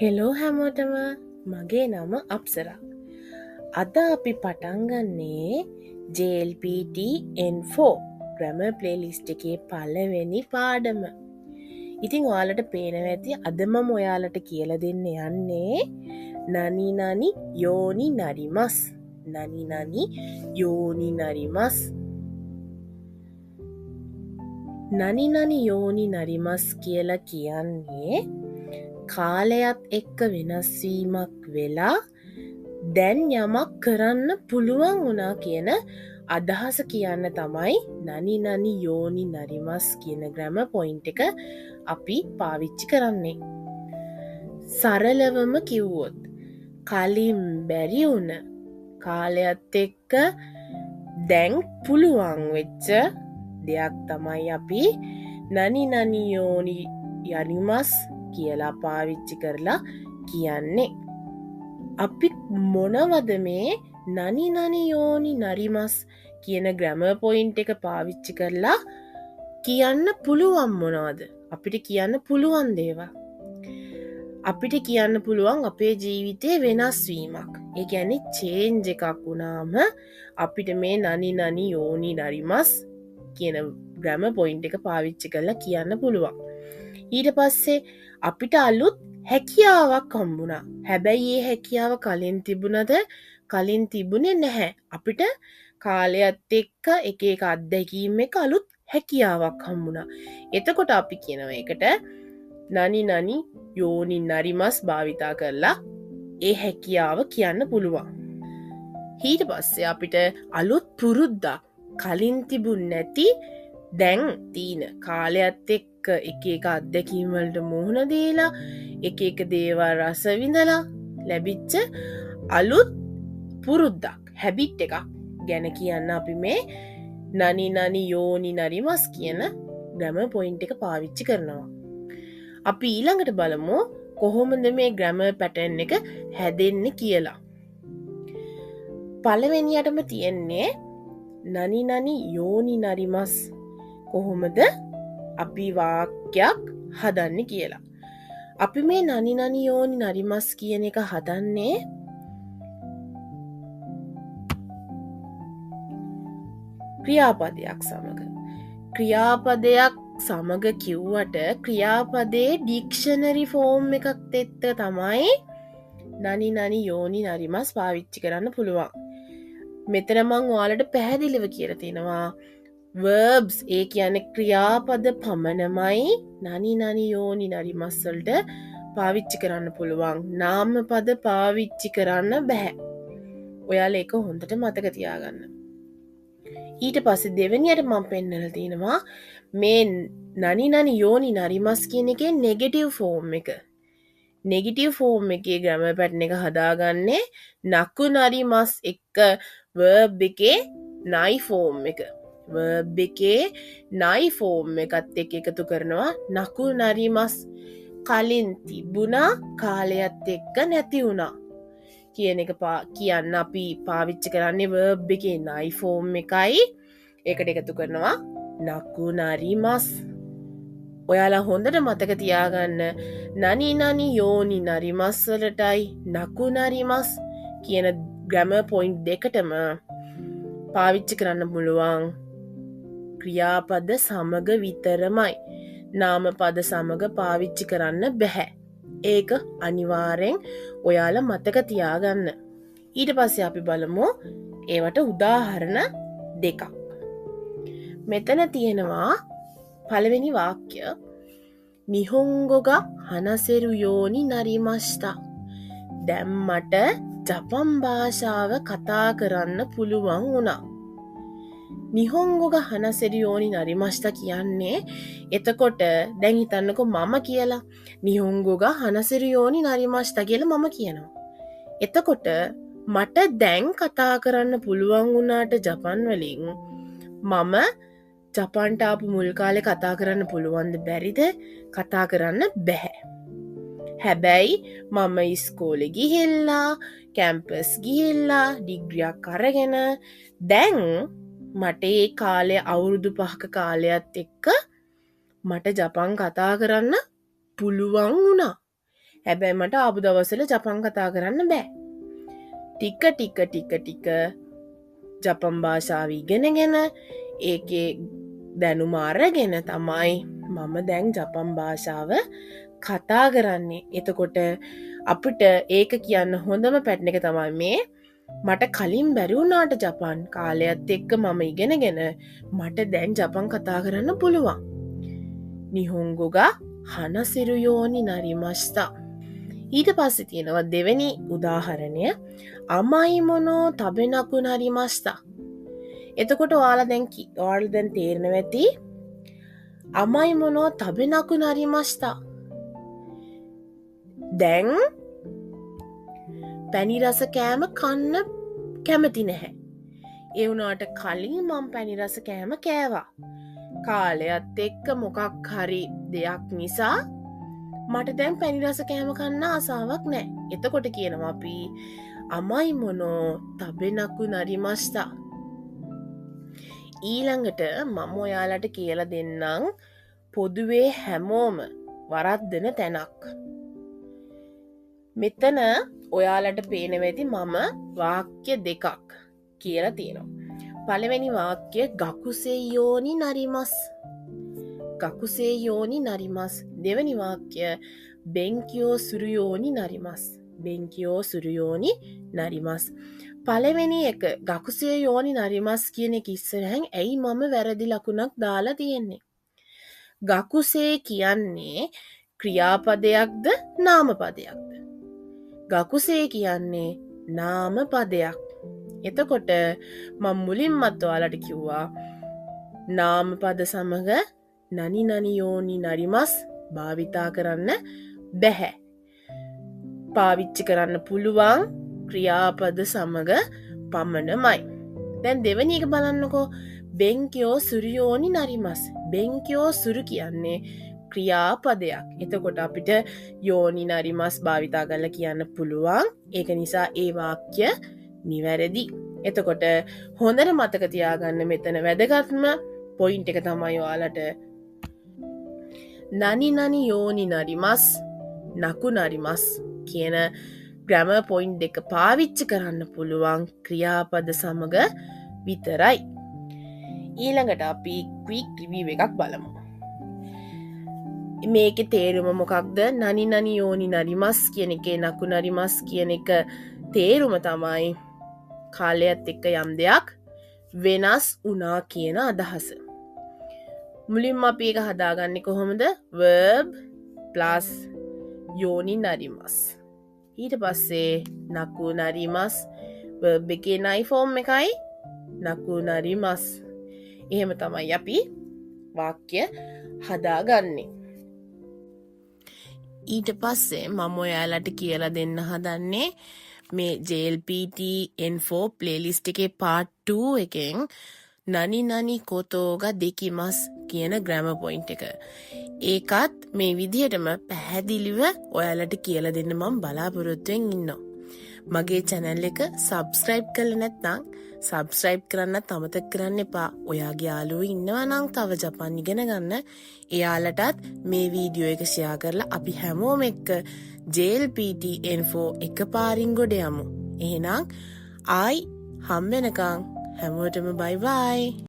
Hello හැමෝටම මගේ නම අප්සරා. අද අපි පටන්ගන්නේ JLPT N4 ග්‍රැමර් ප්ලේලිස්ට් එකේ පළවෙනි පාඩම. ඉතිං ඔයාලට පේනව ඇති අදම ඔයාලට කියල දෙන්න යන්නේ නනිනනි යෝනි නරිමස් නනිනනි යෝනි නරිමස් නනිනනි යෝනි නරිමස් කියලා කියන්නේ කාලයත් එක්ක වෙනස්වීමක් වෙලා දැන් යමක් කරන්න පුළුවන් වුණා කියන අදහස කියන්න තමයි නනිනනි යෝනි නරිමස් කියන ග්‍රැම පොයින්ට් එක අපි පාවිච්චි කරන්නේ. සරලවම කිව්වොත් කලින් බැරි වුණ කාලයත් එක්ක දැන් පුළුවන් වෙච්ච දෙයක් තමයි අපි නනිනනි යෝනි යරිමස් කියලා පාවිච්චි කරලා කියන්නේ. අපි මොනවද මේ නනිනනි යෝනි නරිමස් කියන ග්‍රැමර් පොයින්ට් එක පාවිච්චි කරලා කියන්න පුළුවන් මොනවද? අපිට කියන්න පුළුවන් දේවල්. අපිට කියන්න පුළුවන් අපේ ජීවිතේ වෙනස්වීමක්. ඒ කියන්නේ චේන්ජ් එකක් වුණාම අපිට මේ නනිනනි යෝනි නරිමස් කියන ග්‍රැමර් පොයින්ට් එක පාවිච්චි කරලා කියන්න පුළුවන්. ඊට පස්සේ අපිට අලුත් හැකියාවක් හම්බුණා. හැබැයි ඒ හැකියාව කලින් තිබුණද කලින් තිබුණේ නැහැ. අපිට කාලයත් එක්ක එක අත්දැකීම් එක අලුත් හැකියාවක් හම්බුණා. එතකොට අපි කියනවා ඒකට නනිනනි යෝනි නරිමස් භාවිතා කරලා ඒ හැකියාව කියන්න පුළුවන්. ඊට පස්සේ අපිට අලුත් පුරුද්දක් කලින් තිබුණ නැති දැන් තීන කාලයත් එක්ක එක අත්දැකීම් වලට මුහුණ දීලා එක දේවල් රස විඳලා ලැබිච්ච අලුත් පුරුද්දක් හැබිට් එකක් ගැන කියන්න අපි මේ නනිනනි යෝනි නරිමස් කියන ග්‍රැමර් පොයින්ට් එක පාවිච්චි කරනවා. අපි ඊළඟට බලමු කොහොමද මේ ග්‍රැමර් පැටර්න් එක හැදෙන්නේ කියලා. පළවෙනියටම තියෙන්නේ නනිනනි යෝනි නරිමස් කොහොමද අපි වාක්‍යයක් හදන්න කියලා. අපි මේ නනිනනි යෝනි නරිමස් කියන එක හදන්නේ ක්‍රියාපදයක් සමග. ක්‍රියාපදයක් සමග කිව්වට ක්‍රියාපදයේ ඩික්ෂනරි ෆෝම් එකක් එක්ක තමයි නනිනනි යෝනි නරිමස් පාවිච්චි කරන්න පුළුවන්. මෙතන මං ඔයාලට පැහැදිලිව කියලා තිනවා verbs ඒ කියන්නේ ක්‍රියාපද පමණමයි නනිනනි යෝනි නරිමස් වලට පාවිච්චි කරන්න පුළුවන්. නාමපද පාවිච්චි කරන්න බෑ. ඔයාලා ඒක හොඳට මතක තියාගන්න. ඊට පස්සේ දෙවෙනියට මම පෙන්නලා තිනවා මේ නනිනනි යෝනි නරිමස් කියන එකේ නෙගටිව් ෆෝම් එක. නෙගටිව් ෆෝම් එකේ ග්‍රැමර් පැටර්න් එක හදාගන්නේ නකු නරිමස් එක්ක verb එකේ නයි ෆෝම් එක. verb එකේ නයි ෆෝම් එකත් එක්ක එකතු කරනවා නකු නරිමස් කලින් තිබුණා කාලයත් එක්ක නැති වුණා කියන එක කියන්න අපි පාවිච්චි කරන්නේ verb එකේ නයි ෆෝම් එකයි ඒකට එකතු කරනවා නකු නරිමස්. ඔයාලා හොඳට මතක තියාගන්න නනිනනි යෝනි නරිමස් වලටයි නකු නරිමස් කියන ග්‍රැමර් පොයින්ට් දෙකටම පාවිච්චි කරන්න පුළුවන් ක්‍රියාපද සමග විතරමයි. නාමපද සමග පාවිච්චි කරන්න බැහැ. ඒක අනිවාර්යෙන් ඔයාලා මතක තියාගන්න. ඊට පස්සේ අපි බලමු ඒවට උදාහරණ දෙකක්. මෙතන තියෙනවා පළවෙනි වාක්‍ය නිහොංගොග හනසෙරු යෝනි නරිමස්තා. දැන් මට ජපන් භාෂාව කතා කරන්න පුළුවන් වුණා. නිහොංගොග හනසෙරු යෝනි නරිමස්තා කියන්නේ එතකොට දැන් හිතන්නකො මම කියලා නිහොංගොග හනසෙරු යෝනි නරිමස්තා කියලා මම කියනවා. එතකොට මට දැන් කතා කරන්න පුළුවන් වුණාට ජපන් වලින් මම ජපන්ට ආපු මුල් කාලේ කතා කරන්න පුළුවන්ද බැරිද? කතා කරන්න බැහැ. හැබැයි මම ඉස්කෝලේ ගිහිල්ලා කැම්පස් ගිහිල්ලා ඩිග්‍රියක් අරගෙන දැන් මට ඒ කාලේ අවුරුදු 5ක කාලයත් එක්ක මට ජපන් කතා කරන්න පුළුවන් වුණා. හැබැයි මට ආපු දවස්වල ජපන් කතා කරන්න බෑ. ටික ජපන් භාෂාව ඉගෙනගෙන ඒකේ දැනුම අරගෙන තමයි මම දැන් ජපන් භාෂාව කතා කරන්නේ. එතකොට අපිට ඒක කියන්න හොඳම පැට්න එක තමයි මේ මට කලින් බැරිවුණාට ජපන් කාලයත් එක්ක මම ඉගෙනගෙන මට දැන් ජපන් කතා කරන්න පුළුවන්. නිහොංගොගා හනසිරුයෝනි නරිමස්ථා. ඊට පස්සේ තියෙනවා දෙවෙනි උදාහරණය අමයි මොනෝ තබෙනකු නරිමස්ථා. එතකොට ඔයාලා දැන් තේරෙනවා ඇති අමයි මොනෝ තබෙනකු නරිමස්ථා. දැන් පැණි රස කෑම කන්න කැමති නැහැ. ඒ වුණාට කලින් මම පැණි රස කෑම කෑවා. කාලයත් එක්ක මොකක් හරි දෙයක් නිසා මට දැන් පැණි රස කෑම කන්න ආසාවක් නැහැ. එතකොට කියනවා අපි අමයි මොනෝ තබෙනකු නරිමස්ථා. ඊළඟට මම ඔයාලට කියලා දෙන්නම් පොදුවේ හැමෝම වරද්දන තැනක්. මෙතන ඔයාලට පේනවා ඇති මම වාක්‍ය දෙකක් කියලා තියෙනවා. පළවෙනි වාක්‍ය ගකුසේ යෝනි නරිමස්. ගකුසේ යෝනි නරිමස්. දෙවෙනි වාක්‍ය බෙන්කියෝ සුරුයෝනි නරිමස්. බෙන්කියෝ සුරුයෝනි නරිමස්. පළවෙනි එක ගකුසේ යෝනි නරිමස් කියන එක ඉස්සරහින් ඇයි මම වැරදි ලකුණක් දාලා තියෙන්නේ? ගකුසේ කියන්නේ ක්‍රියාපදයක්ද නාමපදයක්ද? ගකුසේ කියන්නේ නාම පදයක්. එතකොට මම මුලින්මත් ඔයාලට කිව්වා නාම පද සමග නනි නනි යෝනි නරිමස් භාවිතා කරන්න බැහැ. පාවිච්චි කරන්න පුළුවන් ක්‍රියාපද සමග පමණමයි. දැන් දෙවෙනි එක බලන්නකෝ බෙන්කියෝ සුරියෝනි නරිමස්. බෙන්කියෝ සුරු කියන්නේ ක්‍රියාපදයක්. එතකොට අපිට යෝනි නරිමස් භාවිතා කරලා කියන්න පුළුවන්. ඒක නිසා ඒ වාක්‍ය නිවැරදි. එතකොට හොඳට මතක තියාගන්න මෙතන වැදගත්ම පොයින්ට් එක තමයි ඔයාලට නනි නනි යෝනි නරිමස් නකු නරිමස් කියන ග්‍රැමර් පොයින්ට් දෙක පාවිච්චි කරන්න පුළුවන් ක්‍රියාපද සමග විතරයි. ඊළඟට අපි ක්වික් රිවිව් එකක් බලමු. මේක තේරුම මොකක්ද? නනි නනි යෝනි නරිමස් කියන එකේ නකු නරිමස් කියන එක තේරුම තමයි කාලයත් එක්ක යම් දෙයක් වෙනස් වුණා කියන අදහස. මුලින්ම අපි ඒක හදාගන්නේ කොහොමද? verb plus යෝනි නරිමස්. ඊට පස්සේ නකු නරිමස් verb එකේ නයි ෆෝම් එකයි නකු නරිමස්. එහෙම තමයි අපි වාක්‍ය හදාගන්නේ. ඊට පස්සේ මම ඔයාලට කියලා දෙන්න හදන්නේ මේ JLPT N4 ප්ලේලිස්ට් එකේ part 2 එකෙන් නනි නනි කොතෝගා දෙකිමස් කියන ග්‍රැමර් පොයින්ට් එක. ඒකත් මේ විදිහටම පැහැදිලිව ඔයාලට කියලා දෙන්න මම බලාපොරොත්තුෙන් ඉන්නවා. මගේ channel එක subscribe කරලා නැත්නම් subscribe කරන්නත් අමතක කරන්න එපා. ඔයාගේ යාළුවෝ ඉන්නවා නම් තව ජපන් ඉගෙන ගන්න, එයාලටත් මේ වීඩියෝ එක share කරලා අපි හැමෝම එක්ක JLPT N4 එකපාරින් ගොඩ යමු. එහෙනම් ආයි හම්බ වෙනකන් හැමෝටම bye bye.